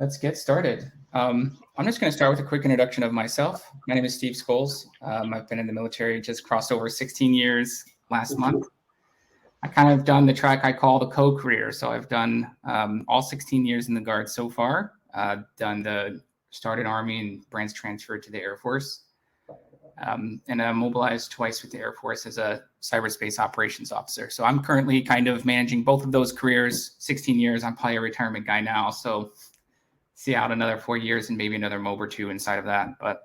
Let's get started. I'm just going to start with a quick introduction of myself. My name is Steve Scoles. I've been in the military, just crossed over 16 years last month. I kind of done the track I call the co-career. So I've done all 16 years in the Guard so far, started Army and branch transferred to the Air Force. And I'm mobilized twice with the Air Force as a cyberspace operations officer. So I'm currently kind of managing both of those careers, 16 years. I'm probably a retirement guy now. So see out another 4 years and maybe another MOB or two inside of that. But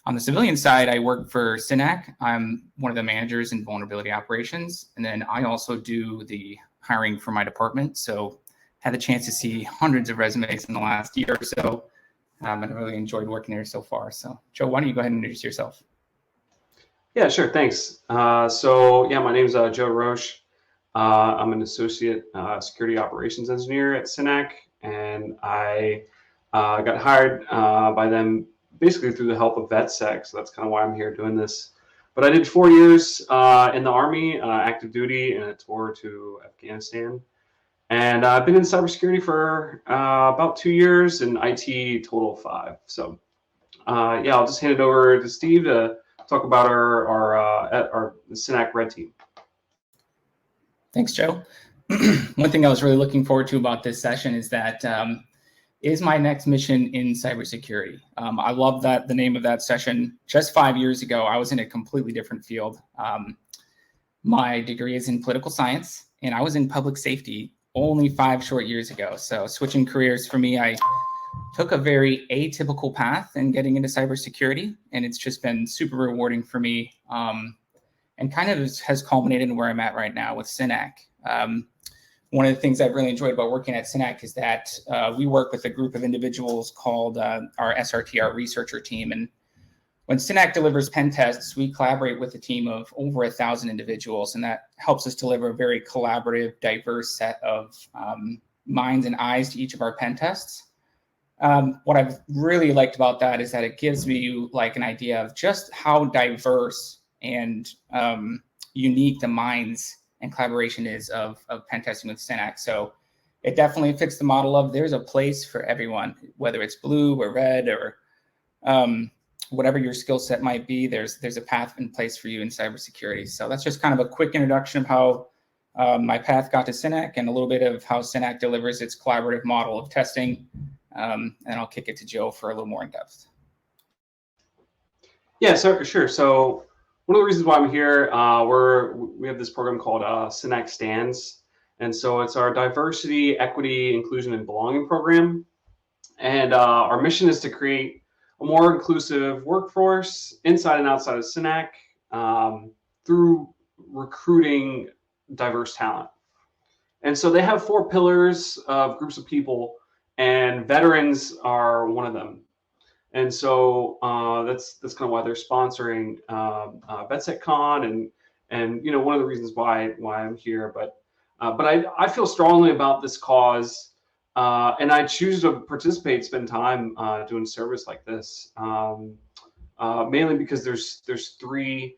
on the civilian side, I work for Synack. I'm one of the managers in vulnerability operations. And then I also do the hiring for my department. So had the chance to see hundreds of resumes in the last year or so. And I really enjoyed working there so far. So Joe, why don't you go ahead and introduce yourself? Yeah, sure. Thanks. My name is Joe Roesch. I'm an associate security operations engineer at Synack, and I got hired by them basically through the help of VetSec. So that's kind of why I'm here doing this. But I did 4 years in the Army, active duty, and a tour to Afghanistan. And I've been in cybersecurity for about 2 years, and IT total of 5. So I'll just hand it over to Steve to talk about our Synack Red Team. Thanks, Joe. One thing I was really looking forward to about this session is that is my next mission in cybersecurity. I love that the name of that session. Just 5 years ago, I was in a completely different field. My degree is in political science, and I was in public safety only 5 short years ago. So switching careers for me, I took a very atypical path in getting into cybersecurity, and it's just been super rewarding for me, and kind of has culminated in where I'm at right now with Synack. One of the things I've really enjoyed about working at Synack is that we work with a group of individuals called our SRT, our researcher team. And when Synack delivers pen tests, we collaborate with a team of over 1,000 individuals, and that helps us deliver a very collaborative, diverse set of minds and eyes to each of our pen tests. What I've really liked about that is that it gives me like an idea of just how diverse and unique the minds and collaboration is of pen testing with Synack. So it definitely fits the model of there's a place for everyone, whether it's blue or red or whatever your skill set might be, there's a path in place for you in cybersecurity. So that's just kind of a quick introduction of how my path got to Synack and a little bit of how Synack delivers its collaborative model of testing. And I'll kick it to Joe for a little more in depth. Yeah, so sure. So one of the reasons why I'm here, we have this program called Synack Stands. And so it's our diversity, equity, inclusion, and belonging program. And our mission is to create a more inclusive workforce inside and outside of Synack through recruiting diverse talent. And so they have 4 pillars of groups of people, and veterans are one of them. And so that's kind of why they're sponsoring VetSecCon, and one of the reasons why I'm here. But I feel strongly about this cause, and I choose to participate, spend time doing service like this, mainly because there's 3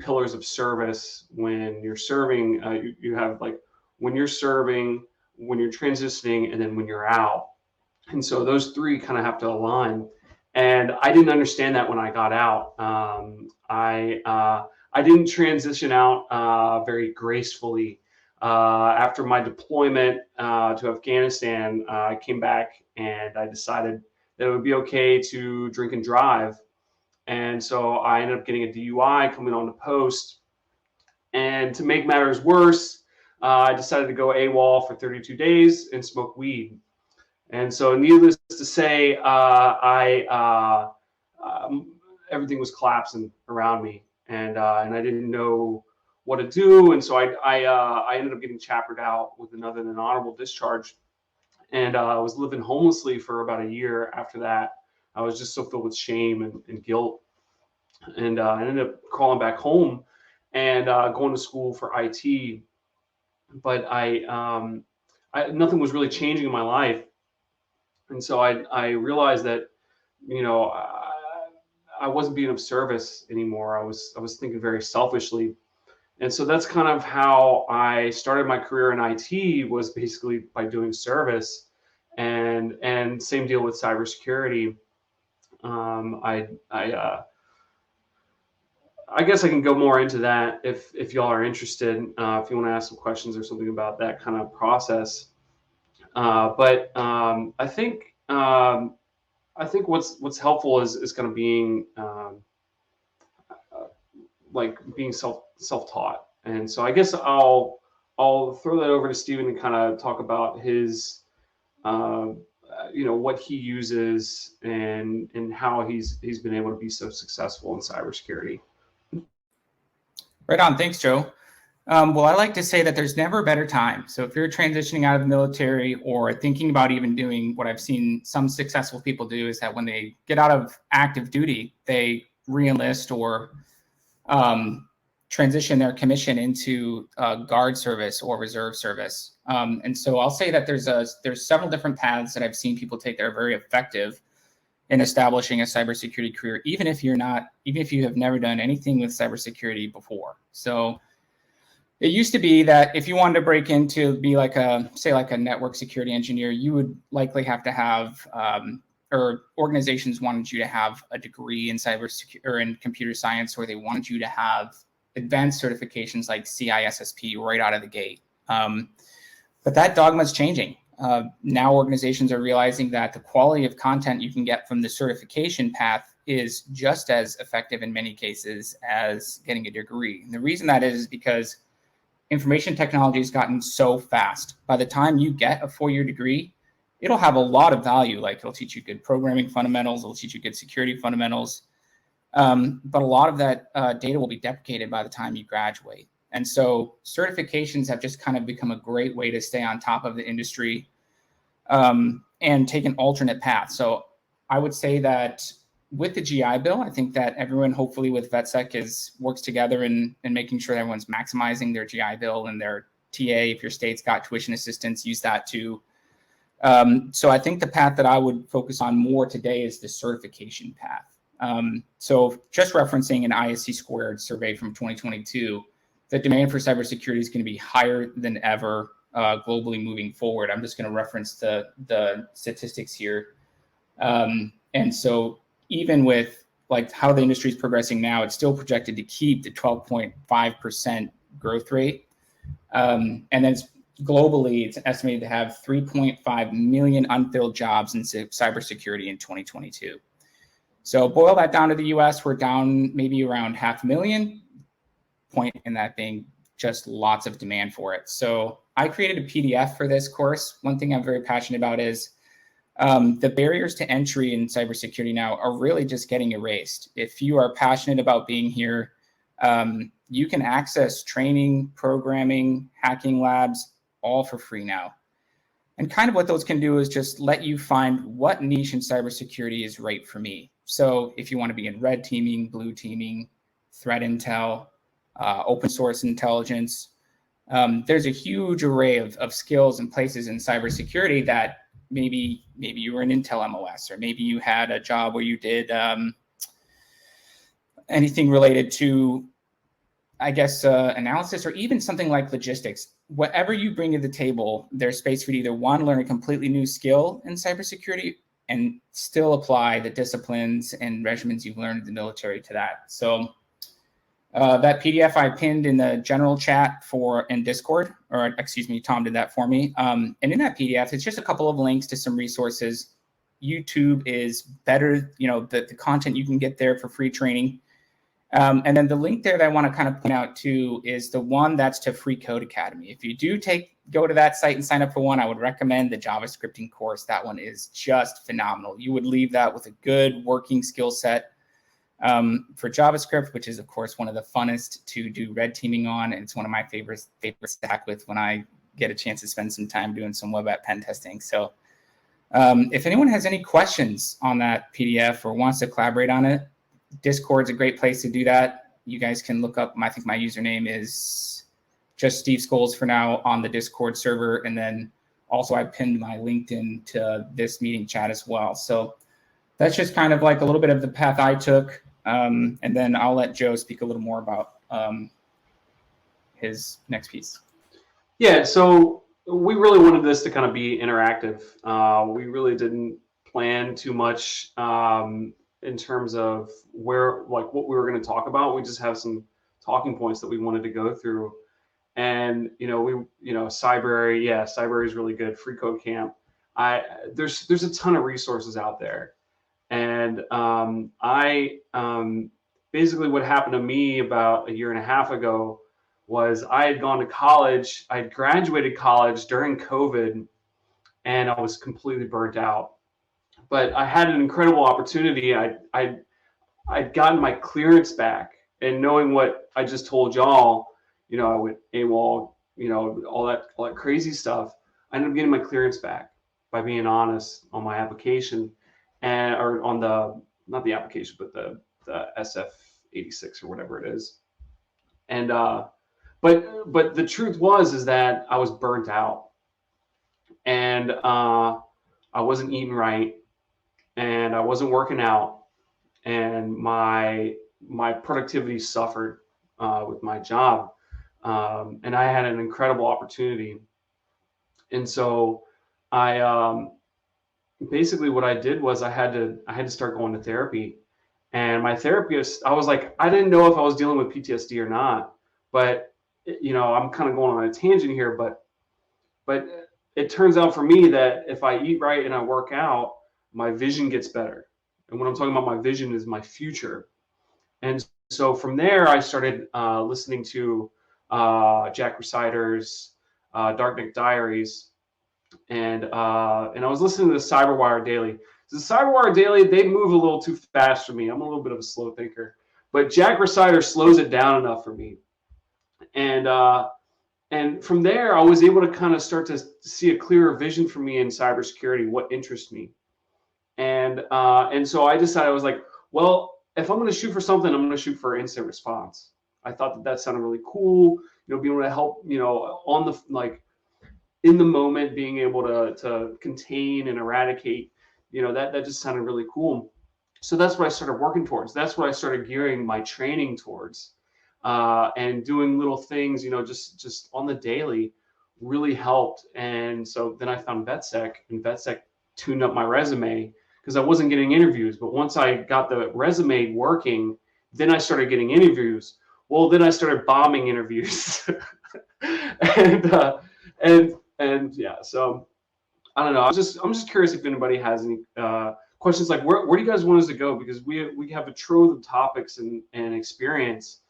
pillars of service when you're serving. You have like when you're serving, when you're transitioning, and then when you're out. And so those 3 kind of have to align. And I didn't understand that when I got out. I didn't transition out very gracefully. After my deployment to Afghanistan, I came back and I decided that it would be okay to drink and drive. And so I ended up getting a DUI coming on the post. And to make matters worse, I decided to go AWOL for 32 days and smoke weed. And so, needless to say, everything was collapsing around me, and I didn't know what to do. And so I ended up getting chaptered out with an honorable discharge, and I was living homelessly for about a year after that. I was just so filled with shame and guilt, and I ended up crawling back home and going to school for IT. But nothing was really changing in my life. And so I realized that, I wasn't being of service anymore. I was thinking very selfishly. And so that's kind of how I started my career in IT, was basically by doing service. and same deal with cybersecurity. I guess I can go more into that if y'all are interested. If you want to ask some questions or something about that kind of process. But I think what's helpful is kind of being like being self-taught. And so I guess I'll throw that over to Steven and kind of talk about his what he uses and how he's been able to be so successful in cybersecurity. Right on. Thanks, Joe. Well, I like to say that there's never a better time. So if you're transitioning out of the military or thinking about even doing what I've seen some successful people do, is that when they get out of active duty, they re-enlist or transition their commission into guard service or reserve service. And so I'll say that there's several different paths that I've seen people take that are very effective in establishing a cybersecurity career, even if you have never done anything with cybersecurity before. So it used to be that if you wanted to break into be like a network security engineer, you would likely have to have, or organizations wanted you to have a degree in cybersecurity or in computer science, or they wanted you to have advanced certifications like CISSP right out of the gate. But that dogma is changing. Now organizations are realizing that the quality of content you can get from the certification path is just as effective in many cases as getting a degree. And the reason that is because information technology has gotten so fast. By the time you get a 4-year degree, it'll have a lot of value. Like it'll teach you good programming fundamentals, it'll teach you good security fundamentals. But a lot of that data will be deprecated by the time you graduate. And so certifications have just kind of become a great way to stay on top of the industry and take an alternate path. So I would say that with the GI Bill, I think that everyone hopefully with VetSec works together in making sure that everyone's maximizing their GI Bill and their TA. If your state's got tuition assistance, use that too. So I think the path that I would focus on more today is the certification path. So just referencing an ISC Squared survey from 2022, the demand for cybersecurity is going to be higher than ever globally moving forward. I'm just going to reference the statistics here. And so even with like how the industry is progressing now, it's still projected to keep the 12.5% growth rate. And then globally, it's estimated to have 3.5 million unfilled jobs in cybersecurity in 2022. So boil that down to the US, we're down maybe around 500,000, point in that being just lots of demand for it. So I created a PDF for this course. One thing I'm very passionate about is the barriers to entry in cybersecurity now are really just getting erased. If you are passionate about being here, you can access training, programming, hacking labs, all for free now. And kind of what those can do is just let you find what niche in cybersecurity is right for me. So if you want to be in red teaming, blue teaming, threat intel, open source intelligence, there's a huge array of skills and places in cybersecurity that maybe you were an Intel MOS, or maybe you had a job where you did anything related to, I guess, analysis, or even something like logistics. Whatever you bring to the table, there's space for you to either one, learn a completely new skill in cybersecurity and still apply the disciplines and regimens you've learned in the military to that. So that PDF I pinned in the general chat in Discord, or excuse me, Tom did that for me. And in that PDF, it's just a couple of links to some resources. YouTube is better, the content you can get there for free training. And then the link there that I want to kind of point out too is the one that's to Free Code Academy. If you do go to that site and sign up for one, I would recommend the JavaScripting course. That one is just phenomenal. You would leave that with a good working skill set for JavaScript, which is of course one of the funnest to do red teaming on, and it's one of my favorites to hack with when I get a chance to spend some time doing some web app pen testing. So if anyone has any questions on that PDF or wants to collaborate on it, Discord's a great place to do that. You guys can look up, I think my username is just Steve Scoles for now on the Discord server. And then also I pinned my LinkedIn to this meeting chat as well. So that's just kind of like a little bit of the path I took. And then I'll let Joe speak a little more about his next piece. Yeah, so we really wanted this to kind of be interactive. We really didn't plan too much in terms of what we were going to talk about. We just have some talking points that we wanted to go through. And Cyber, yeah, Cyber is really good. Free Code Camp. There's a ton of resources out there, and basically what happened to me about a year and a half ago was I had gone to college. I had graduated college during COVID, and I was completely burnt out. But I had an incredible opportunity. I'd gotten my clearance back, and knowing what I just told y'all, I went AWOL, all that crazy stuff. I ended up getting my clearance back by being honest on my application, or on not the application, but the SF-86 or whatever it is. And but the truth is that I was burnt out, and I wasn't eating right, and I wasn't working out, and my productivity suffered with my job, and I had an incredible opportunity. And so I basically what I did was I had to start going to therapy. And my therapist, I was like, I didn't know if I was dealing with PTSD or not, but I'm kind of going on a tangent here, but it turns out for me that if I eat right and I work out, my vision gets better. And what I'm talking about, my vision is my future. And so from there, I started listening to Jack Rhysider's Dark Diaries, and I was listening to the Cyberwire Daily. The Cyberwire Daily, they move a little too fast for me. I'm a little bit of a slow thinker, but Jack Rhysider slows it down enough for me. And from there, I was able to kind of start to see a clearer vision for me in cybersecurity, what interests me. And so I decided, I was like, well, if I'm going to shoot for something, I'm going to shoot for instant response. I thought that sounded really cool, being able to help, on the, in the moment, being able to contain and eradicate, that just sounded really cool. So that's what I started working towards. That's what I started gearing my training towards, and doing little things, just on the daily really helped. And so then I found VetSec, and VetSec tuned up my resume because I wasn't getting interviews. But once I got the resume working, then I started getting interviews. Well, then I started bombing interviews. and yeah, so I don't know. I'm just curious if anybody has any questions, like where do you guys want us to go? Because we have a trove of topics and experience.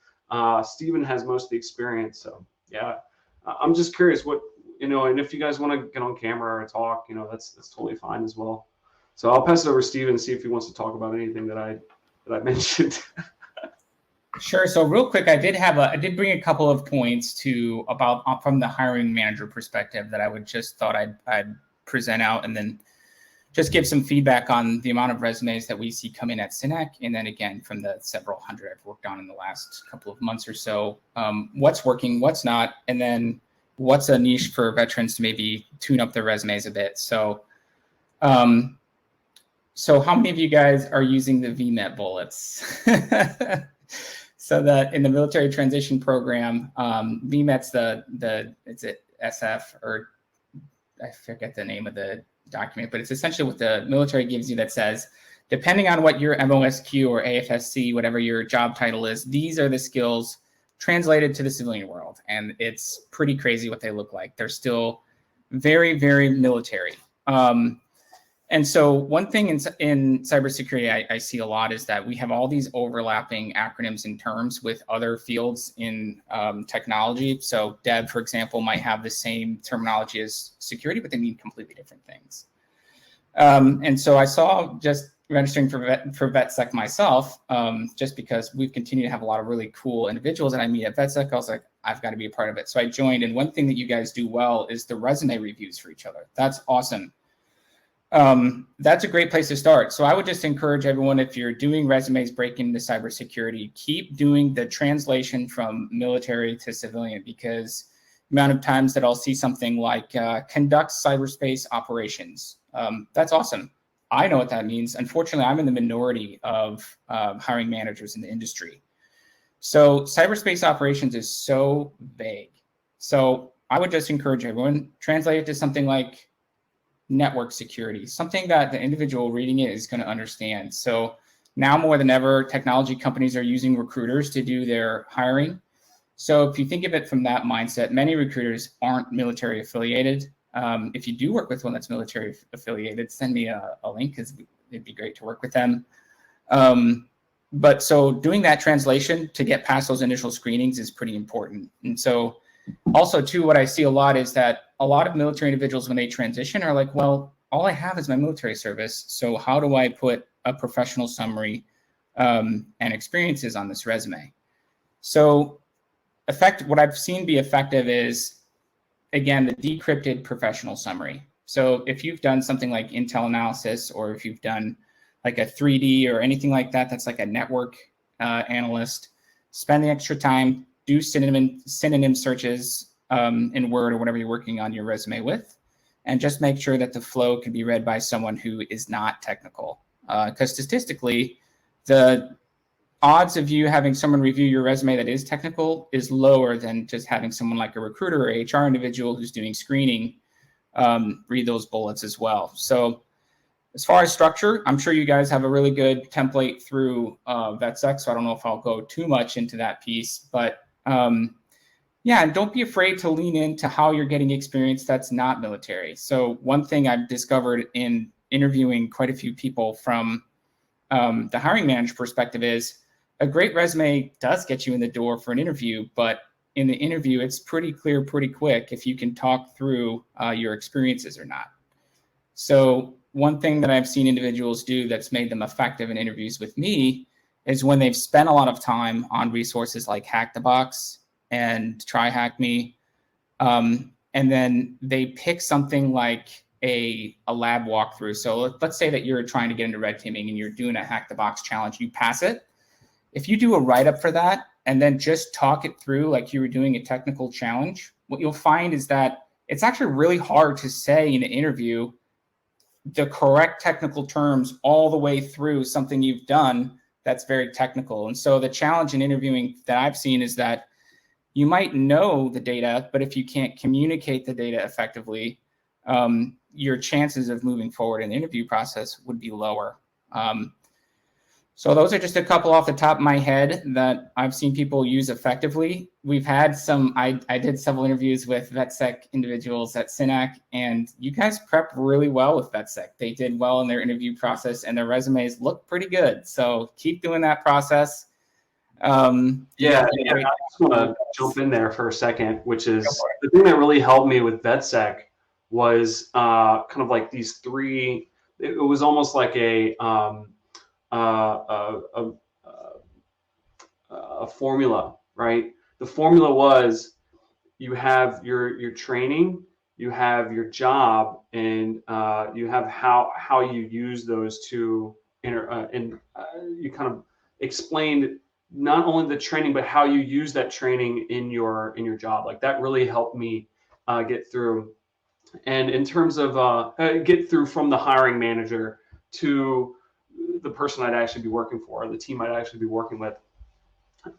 Steven has most of the experience, so yeah. I'm just curious what, and if you guys want to get on camera or talk, that's totally fine as well. So I'll pass it over to Steven and see if he wants to talk about anything that I mentioned. Sure. So real quick, I did bring a couple of points about from the hiring manager perspective that I thought I'd present out, and then just give some feedback on the amount of resumes that we see come in at Synack, and then again from the several hundred I've worked on in the last couple of months or so. What's working, what's not, and then what's a niche for veterans to maybe tune up their resumes a bit. So, so how many of you guys are using the VMET bullets? So that in the military transition program, VMET's it's a SF, or I forget the name of the document, but it's essentially what the military gives you that says, depending on what your MOSQ or AFSC, whatever your job title is, these are the skills translated to the civilian world. And it's pretty crazy what they look like. They're still very, very military. And so one thing in cybersecurity I see a lot is that we have all these overlapping acronyms and terms with other fields in technology. So dev, for example, might have the same terminology as security, but they mean completely different things. And so I saw, just registering for VetSec myself, just because we've continued to have a lot of really cool individuals that I meet at VetSec, I was like, I've got to be a part of it. So I joined, and one thing that you guys do well is the resume reviews for each other. That's awesome. That's a great place to start. So I would just encourage everyone, if you're doing resumes breaking into cybersecurity, keep doing the translation from military to civilian, because the amount of times that I'll see something like conduct cyberspace operations. That's awesome. I know what that means. Unfortunately, I'm in the minority of hiring managers in the industry. So cyberspace operations is so vague. So I would just encourage everyone, translate it to something like network security, something that the individual reading it is going to understand. So now more than ever, technology companies are using recruiters to do their hiring. So if you think of it from that mindset, many recruiters aren't military affiliated. If you do work with one that's military affiliated, send me a link because it'd be great to work with them. But so doing that translation to get past those initial screenings is pretty important. And so also too, what I see a lot is that a lot of military individuals, when they transition, are like, well, all I have is my military service. So how do I put a professional summary and experiences on this resume? So what I've seen be effective is, again, the decrypted professional summary. So if you've done something like intel analysis, or if you've done like a 3D or anything like that, that's like a network analyst, spend the extra time, do synonym searches in Word or whatever you're working on your resume with, and just make sure that the flow can be read by someone who is not technical. Because statistically, the odds of you having someone review your resume that is technical is lower than just having someone like a recruiter or HR individual who's doing screening read those bullets as well. So as far as structure, I'm sure you guys have a really good template through VetSec, so I don't know if I'll go too much into that piece, but yeah, and don't be afraid to lean into how you're getting experience that's not military. So one thing I've discovered in interviewing quite a few people from the hiring manager perspective is a great resume does get you in the door for an interview, but in the interview, it's pretty clear pretty quick if you can talk through your experiences or not. So one thing that I've seen individuals do that's made them effective in interviews with me is when they've spent a lot of time on resources like Hack the Box and TryHackMe, and then they pick something like a lab walkthrough. So let's say that you're trying to get into red teaming and you're doing a Hack the Box challenge, you pass it. If you do a write-up for that and then just talk it through like you were doing a technical challenge, what you'll find is that it's actually really hard to say in an interview the correct technical terms all the way through something you've done that's very technical. And so the challenge in interviewing that I've seen is that you might know the data, but if you can't communicate the data effectively, your chances of moving forward in the interview process would be lower. So those are just a couple off the top of my head that I've seen people use effectively. We've had some, I did several interviews with VetSec individuals at Synack, and you guys prepped really well with VetSec. They did well in their interview process and their resumes look pretty good. So keep doing that process. I just want to jump in there for a second, which is the thing that really helped me with VetSec was kind of like these three, it was almost like a formula, right? The formula was you have your training, you have your job, and you have how you use those to you kind of explained not only the training but how you use that training in your job. Like that really helped me get through. And in terms of get through from the hiring manager to the person I'd actually be working for, or the team I'd actually be working with.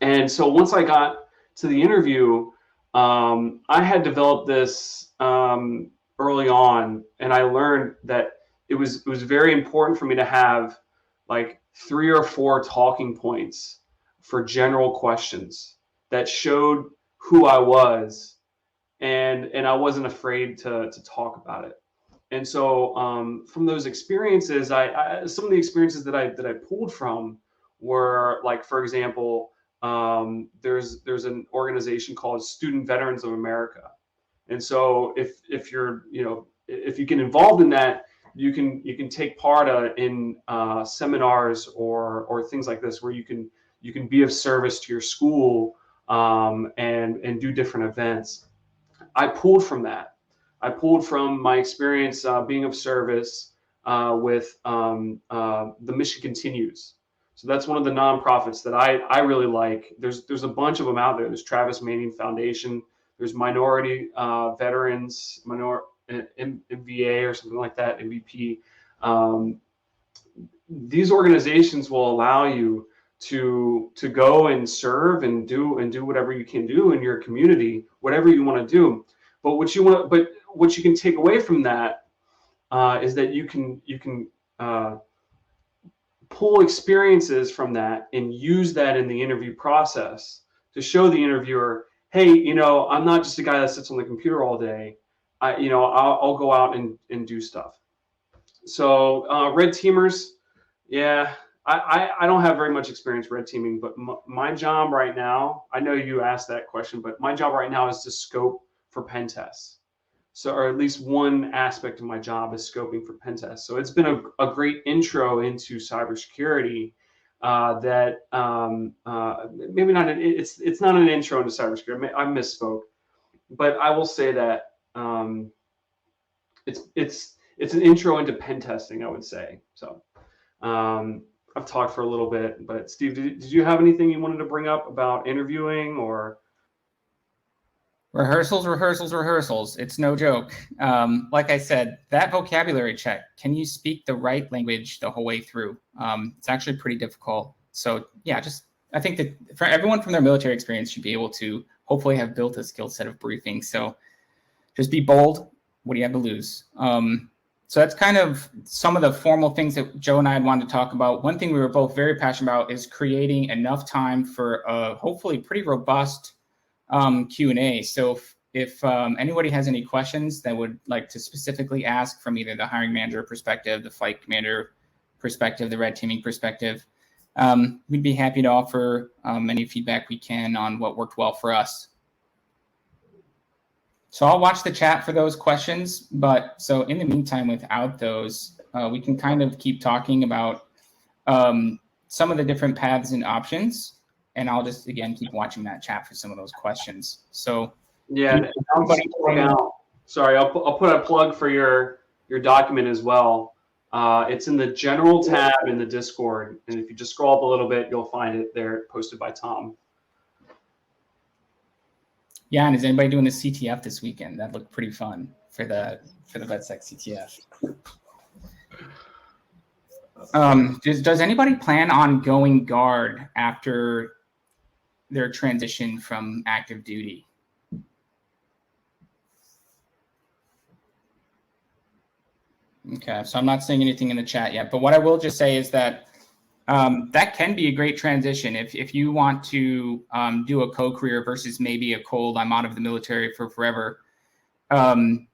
And so once I got to the interview, I had developed this early on, and I learned that it was very important for me to have like 3 or 4 talking points for general questions that showed who I was, and I wasn't afraid to talk about it. And so from those experiences, some of the experiences that I pulled from were like, for example, there's an organization called Student Veterans of America. And so if you're, if you get involved in that, you can take part in seminars or things like this where you can be of service to your school and do different events. I pulled from that. I pulled from my experience being of service with the Mission Continues. So that's one of the nonprofits that I really like. There's a bunch of them out there. There's Travis Manning Foundation. There's Minority Veterans, MVA or something like that, MVP. These organizations will allow you to go and serve and do whatever you can do in your community, whatever you want to do. But what you can take away from that is that you can pull experiences from that and use that in the interview process to show the interviewer, hey, I'm not just a guy that sits on the computer all day. I'll go out and do stuff. So red teamers, yeah, I don't have very much experience red teaming, but my job right now, I know you asked that question, but my job right now is to scope for pen tests. So, or at least one aspect of my job is scoping for pen tests. So it's been a great intro into cybersecurity that maybe not, it's not an intro into cybersecurity. I misspoke, but I will say that it's an intro into pen testing, I would say. So I've talked for a little bit, but Steve, did you have anything you wanted to bring up about interviewing or? Rehearsals. It's no joke. Like I said, that vocabulary check, can you speak the right language the whole way through? It's actually pretty difficult. So yeah, I think that for everyone from their military experience should be able to hopefully have built a skill set of briefing. So just be bold. What do you have to lose? So that's kind of some of the formal things that Joe and I had wanted to talk about. One thing we were both very passionate about is creating enough time for a hopefully pretty robust Q&A. So if anybody has any questions that would like to specifically ask from either the hiring manager perspective, the flight commander perspective, the red teaming perspective, we'd be happy to offer any feedback we can on what worked well for us. So I'll watch the chat for those questions, but so in the meantime, without those, we can kind of keep talking about some of the different paths and options. And I'll just, again, keep watching that chat for some of those questions. So yeah, sorry, I'll put a plug for your document as well. It's in the general tab in the Discord. And if you just scroll up a little bit, you'll find it there posted by Tom. Yeah, and is anybody doing the CTF this weekend? That looked pretty fun for the VetSec CTF. Does anybody plan on going guard after their transition from active duty? Okay, so I'm not seeing anything in the chat yet, but what I will just say is that that can be a great transition if you want to do a co-career versus maybe a cold, I'm out of the military for forever. When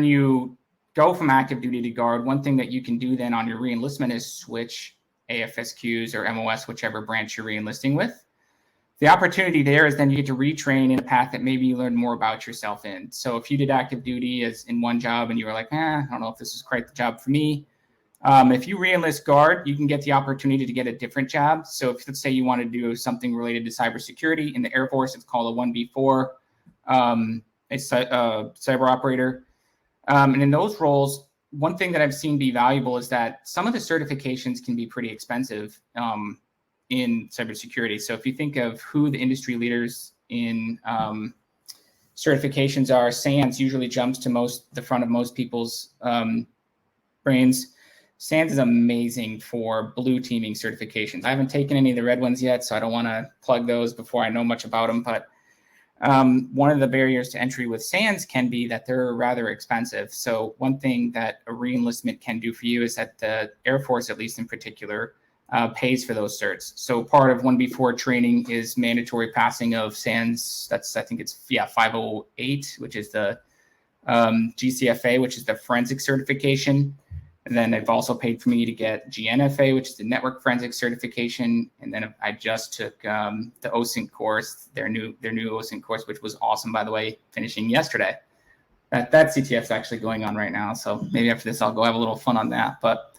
you go from active duty to guard, one thing that you can do then on your reenlistment is switch AFSQs or MOS, whichever branch you're reenlisting with. The opportunity there is then you get to retrain in a path that maybe you learn more about yourself in. So if you did active duty as in one job and you were like, I don't know if this is quite the job for me. If you reenlist guard, you can get the opportunity to get a different job. So if let's say you want to do something related to cybersecurity in the Air Force, it's called a 1B4, it's a cyber operator. And in those roles, one thing that I've seen be valuable is that some of the certifications can be pretty expensive in cybersecurity. So if you think of who the industry leaders in certifications are, SANS usually jumps to the front of most people's brains. SANS is amazing for blue teaming certifications. I haven't taken any of the red ones yet, so I don't want to plug those before I know much about them. But one of the barriers to entry with SANS can be that they're rather expensive. So one thing that a reenlistment can do for you is that the Air Force, at least in particular, pays for those certs. So part of 1B4 training is mandatory passing of SANS. I think it's 508, which is the GCFA, which is the forensic certification. And then they've also paid for me to get GNFA, which is the network forensic certification. And then I just took the OSINT course, their new OSINT course, which was awesome, by the way, finishing yesterday. That CTF is actually going on right now. So maybe after this, I'll go have a little fun on that. But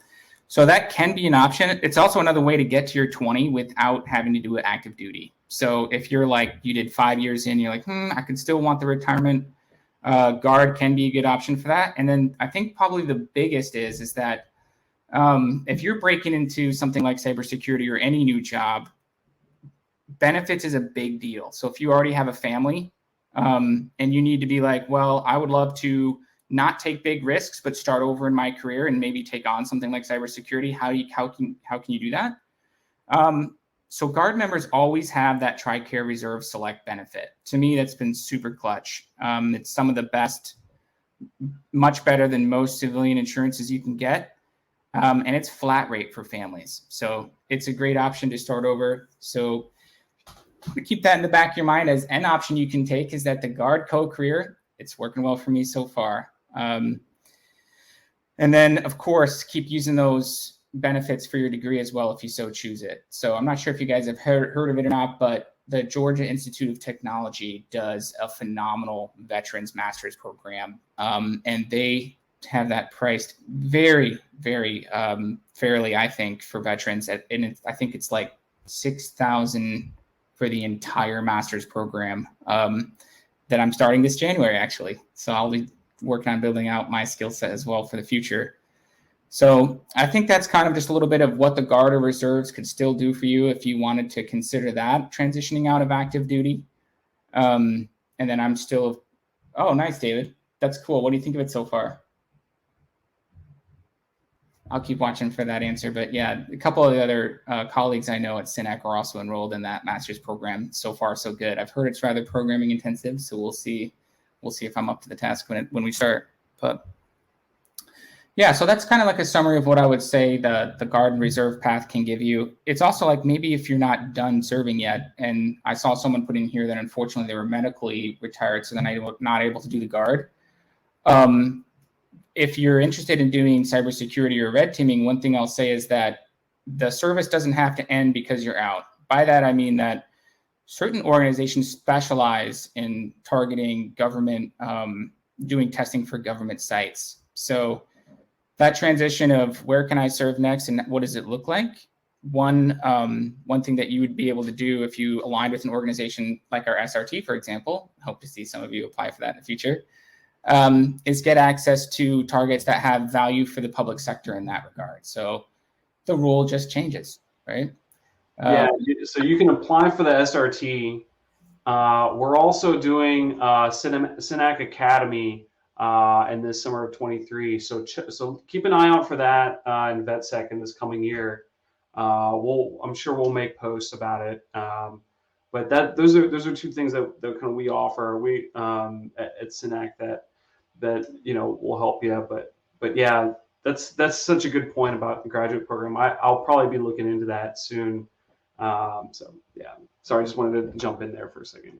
so that can be an option. It's also another way to get to your 20 without having to do an active duty. So if you're like, you did 5 years in, you're like, I could still want the retirement. Guard can be a good option for that. And then I think probably the biggest is that if you're breaking into something like cybersecurity or any new job, benefits is a big deal. So if you already have a family and you need to be like, well, I would love to not take big risks, but start over in my career and maybe take on something like cybersecurity, how can you do that? So Guard members always have that TRICARE Reserve Select benefit. To me, that's been super clutch. It's some of the best, much better than most civilian insurances you can get. And it's flat rate for families. So it's a great option to start over. So keep that in the back of your mind as an option you can take, is that the Guard co-career, it's working well for me so far. And then, of course, keep using those benefits for your degree as well if you so choose it. So I'm not sure if you guys have heard of it or not, but the Georgia Institute of Technology does a phenomenal veterans master's program. And they have that priced very, very fairly, I think, for veterans. And I think it's like $6,000 for the entire master's program that I'm starting this January, actually. So I'll be working on building out my skill set as well for the future. So I think that's kind of just a little bit of what the Guard or Reserves could still do for you if you wanted to consider that transitioning out of active duty. And then I'm still, oh, nice, David. That's cool. What do you think of it so far? I'll keep watching for that answer. But yeah, a couple of the other colleagues I know at Synack are also enrolled in that master's program. So far, so good. I've heard it's rather programming intensive, so we'll see. We'll see if I'm up to the task when we start. But yeah, so that's kind of like a summary of what I would say the Guard and Reserve path can give you. It's also like maybe if you're not done serving yet, and I saw someone put in here that unfortunately they were medically retired, so then I was not able to do the Guard. If you're interested in doing cybersecurity or red teaming, one thing I'll say is that the service doesn't have to end because you're out. By that, I mean that certain organizations specialize in targeting government, doing testing for government sites. So that transition of where can I serve next and what does it look like? One thing that you would be able to do if you aligned with an organization like our SRT, for example, hope to see some of you apply for that in the future, is get access to targets that have value for the public sector in that regard. So the rule just changes, right? Yeah, so you can apply for the SRT. We're also doing Synack Academy in this summer of 23. So keep an eye out for that in VetSec in this coming year. I'm sure we'll make posts about it. But those are two things that kind of we offer at Synack that will help you. But yeah, that's such a good point about the graduate program. I'll probably be looking into that soon. So yeah, sorry, I just wanted to jump in there for a second.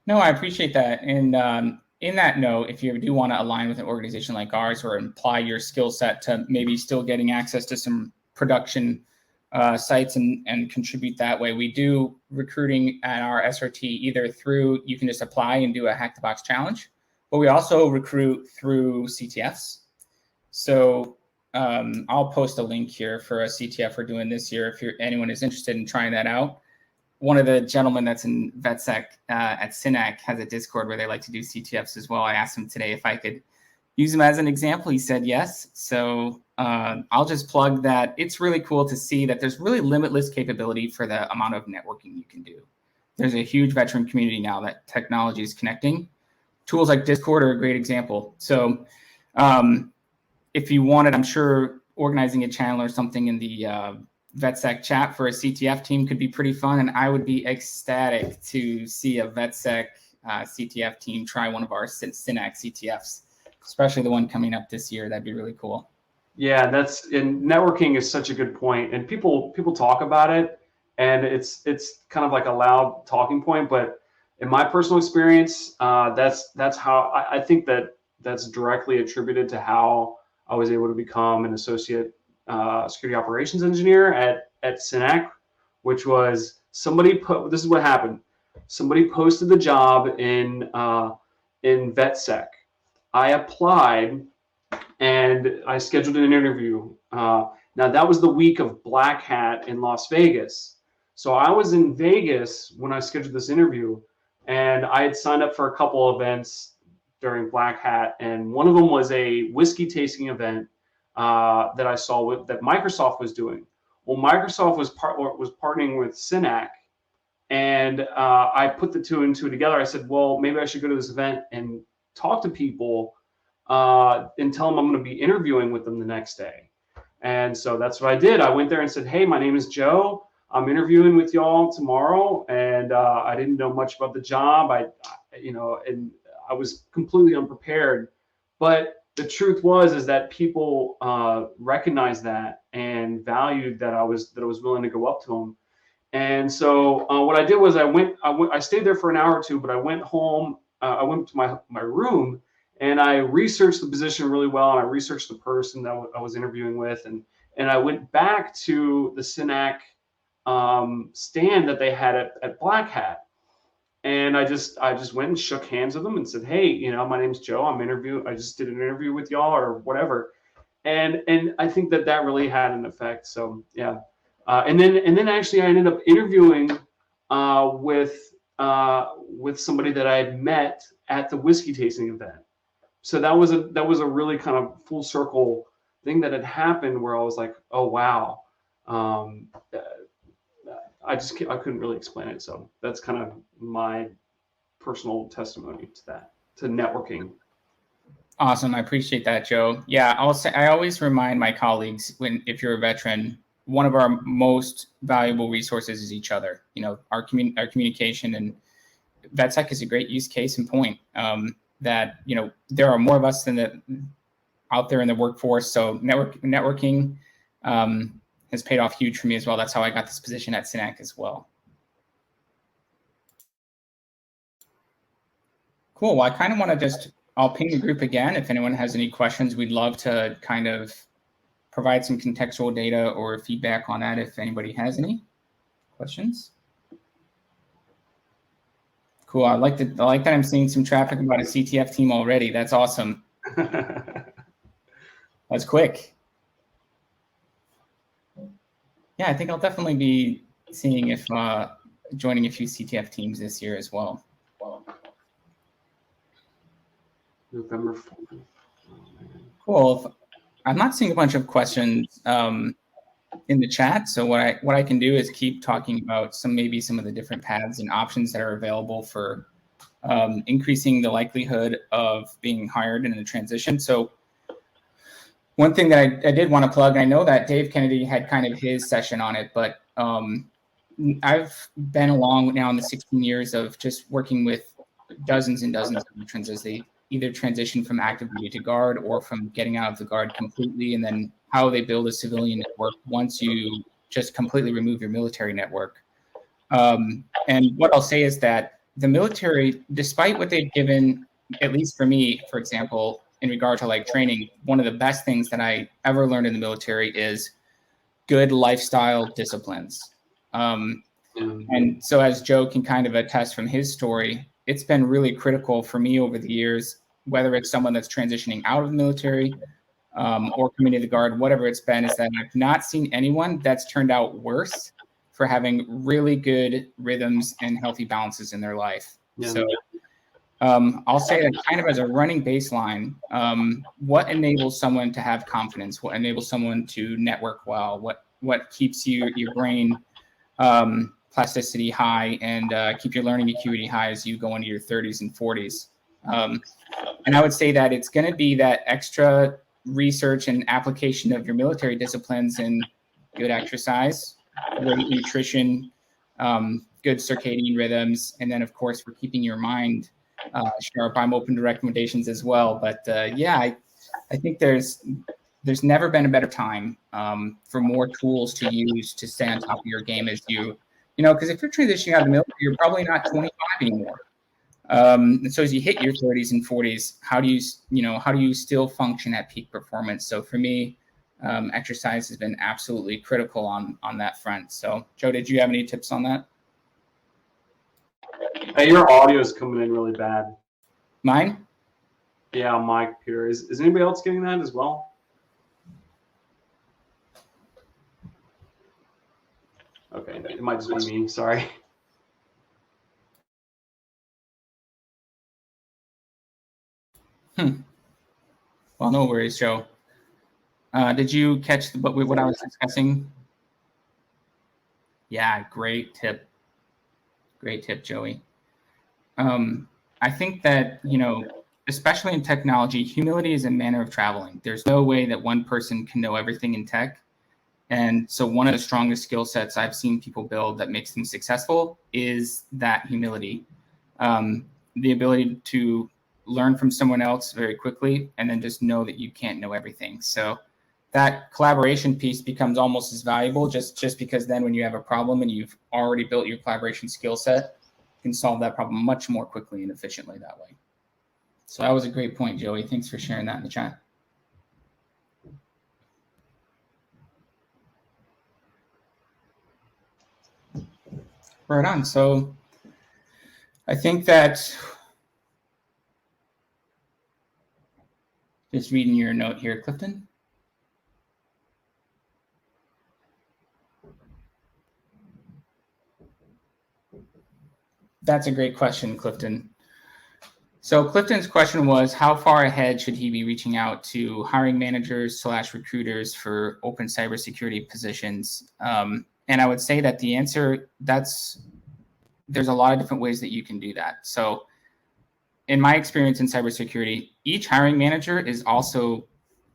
No, I appreciate that. And in that note, if you do want to align with an organization like ours or apply your skill set to maybe still getting access to some production sites and contribute that way, we do recruiting at our SRT either through, you can just apply and do a Hack the Box challenge, but we also recruit through CTFs. So I'll post a link here for a CTF we're doing this year if anyone is interested in trying that out. One of the gentlemen that's in VetSec at Synack has a Discord where they like to do CTFs as well. I asked him today if I could use him as an example. He said yes. So I'll just plug that. It's really cool to see that there's really limitless capability for the amount of networking you can do. There's a huge veteran community now that technology is connecting. Tools like Discord are a great example. So if you wanted, I'm sure organizing a channel or something in the VetSec chat for a CTF team could be pretty fun. And I would be ecstatic to see a VetSec CTF team try one of our Synack CTFs, especially the one coming up this year. That'd be really cool. Yeah, and networking is such a good point. And people talk about it, and it's kind of like a loud talking point. But in my personal experience, that's how I think that's directly attributed to how I was able to become an associate security operations engineer at Synack, which was this is what happened. Somebody posted the job in VetSec. I applied and I scheduled an interview. Now that was the week of Black Hat in Las Vegas. So I was in Vegas when I scheduled this interview, and I had signed up for a couple events during Black Hat, and one of them was a whiskey tasting event that I saw that Microsoft was doing. Well, Microsoft was partnering with Synack, and I put the two and two together. I said, well, maybe I should go to this event and talk to people and tell them I'm going to be interviewing with them the next day. And so that's what I did. I went there and said, hey, my name is Joe. I'm interviewing with y'all tomorrow, and I didn't know much about the job. And I was completely unprepared. But the truth is that people recognized that and valued that I was willing to go up to them. And so what I did was I stayed there for an hour or two, but I went home. I went to my room and I researched the position really well, and I researched the person that I was interviewing with, and I went back to the Synack stand that they had at Black Hat, and I just went and shook hands with them and said, hey, my name's Joe. I just did an interview with y'all or whatever, and I think that really had an effect. So yeah. And then actually I ended up interviewing with somebody that I had met at the whiskey tasting event. So that was a really kind of full circle thing that had happened where I was like, oh wow, I couldn't really explain it. So that's kind of my personal testimony to that, to networking. Awesome. I appreciate that, Joe. Yeah, I always remind my colleagues, if you're a veteran, one of our most valuable resources is each other. Our communication, and VetSec is a great use case in point. That there are more of us out there in the workforce. So networking has paid off huge for me as well. That's how I got this position at Synack as well. Cool. Well, I kind of want to I'll ping the group again. If anyone has any questions, we'd love to kind of provide some contextual data or feedback on that if anybody has any questions. Cool. I like that I'm seeing some traffic about a CTF team already. That's awesome. That's quick. Yeah, I think I'll definitely be seeing if joining a few CTF teams this year as well. November 4th. Cool. I'm not seeing a bunch of questions in the chat. So what I can do is keep talking about maybe some of the different paths and options that are available for increasing the likelihood of being hired in a transition. So one thing that I did want to plug, and I know that Dave Kennedy had kind of his session on it, but I've been along now in the 16 years of just working with dozens and dozens of veterans as they either transition from active duty to guard or from getting out of the guard completely, and then how they build a civilian network once you just completely remove your military network. And what I'll say is that the military, despite what they've given, at least for me, for example, in regard to like training, one of the best things that I ever learned in the military is good lifestyle disciplines. And so as Joe can kind of attest from his story, it's been really critical for me over the years, whether it's someone that's transitioning out of the military or coming to the guard, whatever it's been, is that I've not seen anyone that's turned out worse for having really good rhythms and healthy balances in their life. Yeah. So I'll say that kind of as a running baseline, what enables someone to have confidence? What enables someone to network well? What keeps your brain plasticity high and keep your learning acuity high as you go into your 30s and 40s? And I would say that it's going to be that extra research and application of your military disciplines in good exercise, great nutrition, good circadian rhythms, and then, of course, for keeping your mind sharp. I'm open to recommendations as well. But yeah, I think there's never been a better time for more tools to use to stay on top of your game as because if you're transitioning out of the military, you're probably not 25 anymore. And so as you hit your 30s and 40s, how do you still function at peak performance? So for me, exercise has been absolutely critical on that front. So Joe, did you have any tips on that? Hey, your audio is coming in really bad. Mine? Yeah, on my computer. Is anybody else getting that as well? Okay, it might just be me. Sorry. Well, no worries, Joe. Did you catch what I was discussing? Yeah, great tip. Great tip, Joey. I think that, especially in technology, humility is a manner of traveling. There's no way that one person can know everything in tech. And so one of the strongest skill sets I've seen people build that makes them successful is that humility, the ability to learn from someone else very quickly, and then just know that you can't know everything. So that collaboration piece becomes almost as valuable just because then when you have a problem and you've already built your collaboration skill set, you can solve that problem much more quickly and efficiently that way. So that was a great point, Joey. Thanks for sharing that in the chat. Right on. So I think that, just reading your note here, Clifton. That's a great question, Clifton. So Clifton's question was, how far ahead should he be reaching out to hiring managers / recruiters for open cybersecurity positions? And I would say that the answer, there's a lot of different ways that you can do that. So in my experience in cybersecurity, each hiring manager is also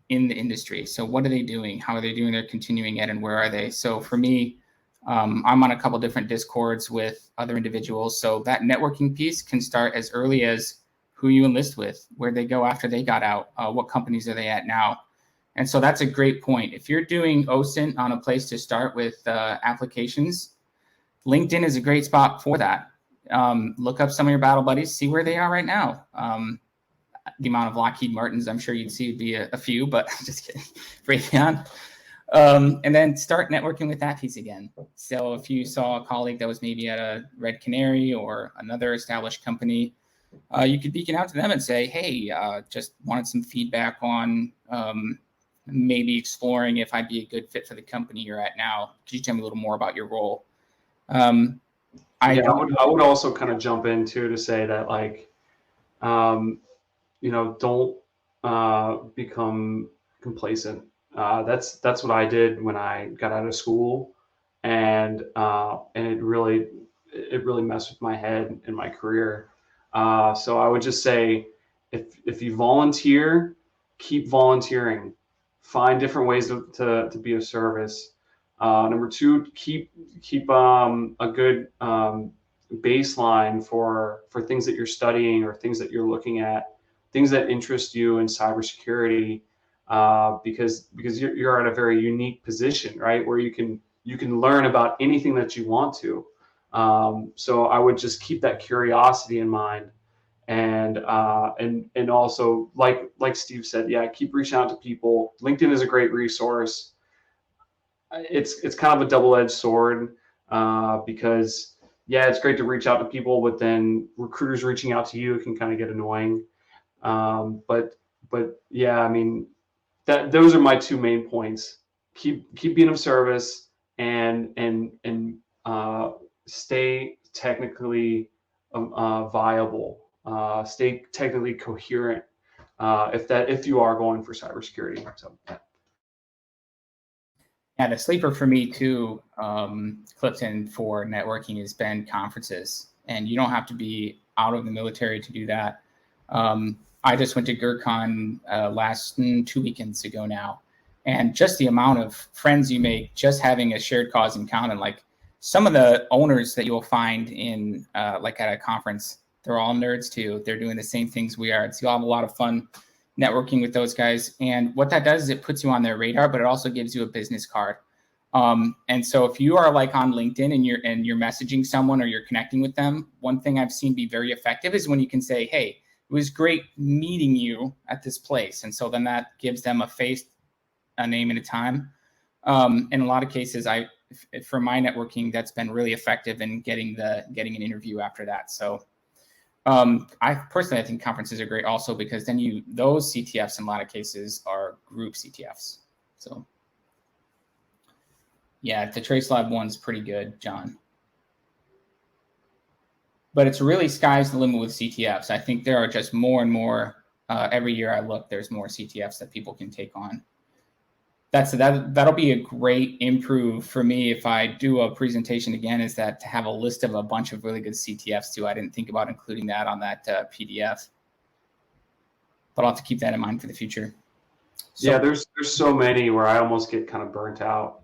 in the industry. So what are they doing? How are they doing their continuing ed, and where are they? So for me, I'm on a couple different Discords with other individuals. So that networking piece can start as early as who you enlist with, where they go after they got out, what companies are they at now. And so that's a great point. If you're doing OSINT on a place to start with applications, LinkedIn is a great spot for that. Look up some of your battle buddies, see where they are right now. The amount of Lockheed Martins I'm sure you'd see would be a few, but just kidding, Raytheon. And then start networking with that piece again. So if you saw a colleague that was maybe at a Red Canary or another established company, you could beacon out to them and say, hey, just wanted some feedback on maybe exploring if I'd be a good fit for the company you're at now. Could you tell me a little more about your role? I would also kind of jump in too to say that, like, don't become complacent. That's what I did when I got out of school, and it really messed with my head and my career. So I would just say, if you volunteer, keep volunteering. Find different ways to be of service. Number two, keep a good baseline for things that you're studying or things that you're looking at, things that interest you in cybersecurity, because you're at a very unique position, right, where you can learn about anything that you want to. So I would just keep that curiosity in mind, and also, like Steve said, yeah, keep reaching out to people. LinkedIn is a great resource. It's kind of a double-edged sword, because yeah, it's great to reach out to people, but then recruiters reaching out to you can kind of get annoying. But yeah, I mean, those are my two main points. Keep being of service, and stay technically viable. Stay technically coherent, if you are going for cybersecurity. So yeah. Yeah, the sleeper for me too, Clifton, for networking has been conferences, and you don't have to be out of the military to do that. I just went to GERCON last 2 weekends ago now, and just the amount of friends you make just having a shared cause in common. Like some of the owners that you'll find in like at a conference, they're all nerds too. They're doing the same things we are. So you'll have a lot of fun networking with those guys. And what that does is it puts you on their radar, but it also gives you a business card. And so if you are like on LinkedIn and you're messaging someone or you're connecting with them, one thing I've seen be very effective is when you can say, hey, it was great meeting you at this place. And so then that gives them a face, a name, and a time. In a lot of cases, for my networking, that's been really effective in getting an interview after that. So I personally think conferences are great also, because then those CTFs in a lot of cases are group CTFs. So yeah, the TraceLab one's pretty good, John. But it's really sky's the limit with CTFs. I think there are just more and more, every year I look, there's more CTFs that people can take on. That'll be a great improve for me if I do a presentation again, is that to have a list of a bunch of really good CTFs too. I didn't think about including that on that PDF, but I'll have to keep that in mind for the future. So, yeah, there's so many where I almost get kind of burnt out.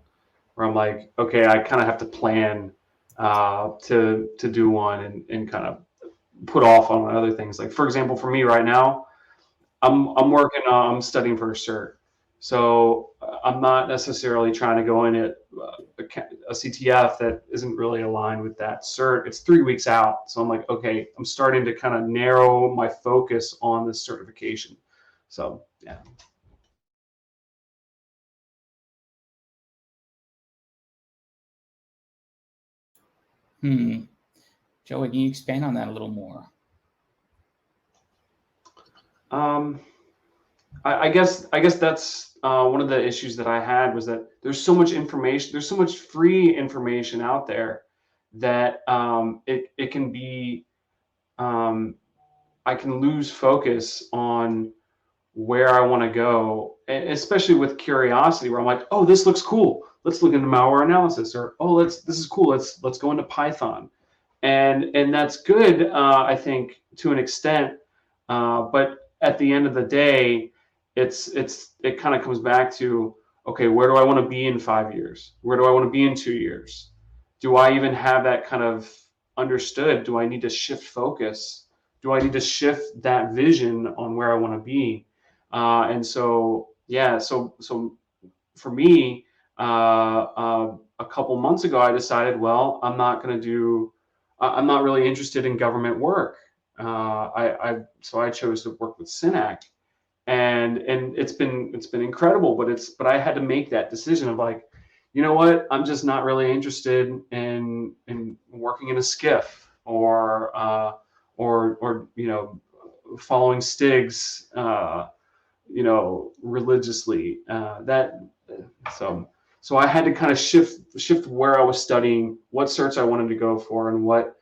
where I'm like, okay, I kind of have to plan to do one and kind of put off on other things. Like for example, for me right now, I'm studying for a cert, so I'm not necessarily trying to go in at a CTF that isn't really aligned with that cert. It's 3 weeks out, so I'm like, okay, I'm starting to kind of narrow my focus on this certification. So yeah. Joey, can you expand on that a little more? I guess that's one of the issues that I had, was that there's so much information, there's so much free information out there that it can be, I can lose focus on where I want to go, especially with curiosity, where I'm like, oh, this looks cool. Let's look into malware analysis, or oh, this is cool. Let's go into Python, and that's good, I think, to an extent. But at the end of the day, it kind of comes back to, okay, where do I want to be in 5 years? Where do I want to be in 2 years? Do I even have that kind of understood? Do I need to shift focus? Do I need to shift that vision on where I want to be? And so, yeah, so for me, a couple months ago, I decided, well, I'm not really interested in government work. So I chose to work with Synack, and it's been incredible. But I had to make that decision of like, you know what, I'm just not really interested in working in a skiff, or following Stigs, religiously. So I had to kind of shift where I was studying, what certs I wanted to go for, and what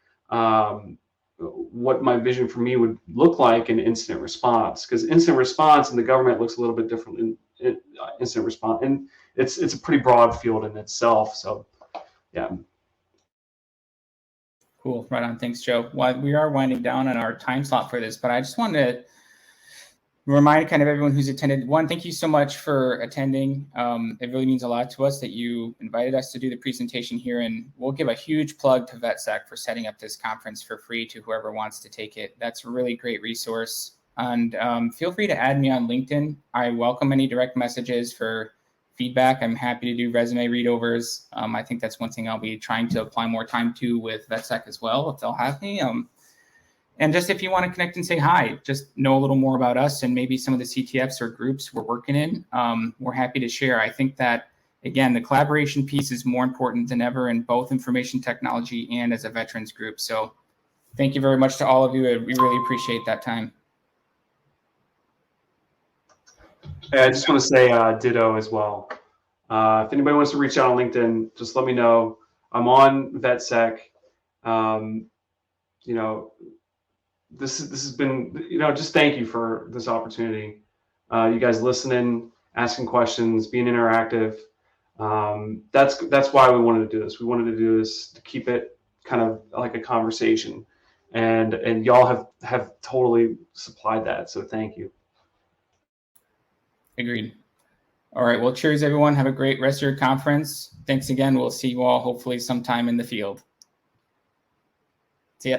my vision for me would look like in incident response, because incident response in the government looks a little bit different in incident response, and it's a pretty broad field in itself. So yeah. Cool. Right on. Thanks, Joe. Well, we are winding down on our time slot for this, but I just wanted to remind kind of everyone who's attended. One, thank you so much for attending. It really means a lot to us that you invited us to do the presentation here, and we'll give a huge plug to VetSec for setting up this conference for free to whoever wants to take it. That's a really great resource. And feel free to add me on LinkedIn. I welcome any direct messages for feedback. I'm happy to do resume readovers. I think that's one thing I'll be trying to apply more time to with VetSec as well, if they'll have me. And just if you want to connect and say hi, just know a little more about us and maybe some of the CTFs or groups we're working in, we're happy to share. I think that, again, the collaboration piece is more important than ever in both information technology and as a veterans group. So thank you very much to all of you. We really appreciate that time. I just want to say ditto as well. If anybody wants to reach out on LinkedIn, just let me know. I'm on VetSec. This has been, just thank you for this opportunity. You guys listening, asking questions, being interactive. That's why we wanted to do this. We wanted to do this to keep it kind of like a conversation, and y'all have totally supplied that. So thank you. Agreed. All right. Well, cheers, everyone. Have a great rest of your conference. Thanks again. We'll see you all hopefully sometime in the field. See ya.